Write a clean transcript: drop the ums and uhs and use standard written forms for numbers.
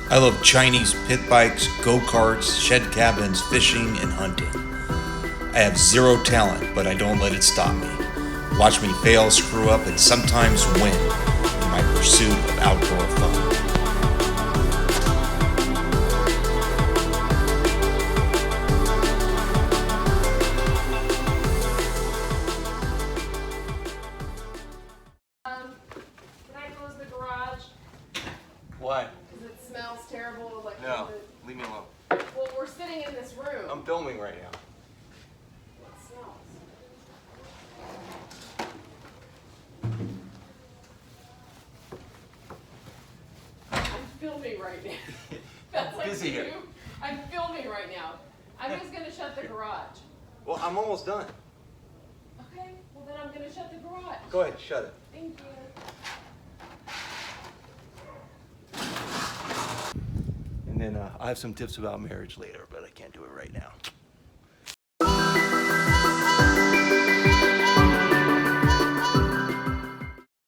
I love Chinese pit bikes, go-karts, shed cabins, fishing, and hunting. I have zero talent, but I don't let it stop me. Watch me fail, screw up, and sometimes win in my pursuit of outdoor fun. Can I close the garage? Why? Because it smells terrible. Like No, leave me alone. Well, we're sitting in this room. I'm filming right now. It smells. I'm filming right now. That's like Busy here. you. I'm filming right now. I'm just gonna shut the garage. Well, I'm almost done. Okay. Well, then I'm gonna shut the garage. Go ahead, shut it. Thank you. And then I have some tips about marriage later, but I can't do it right now.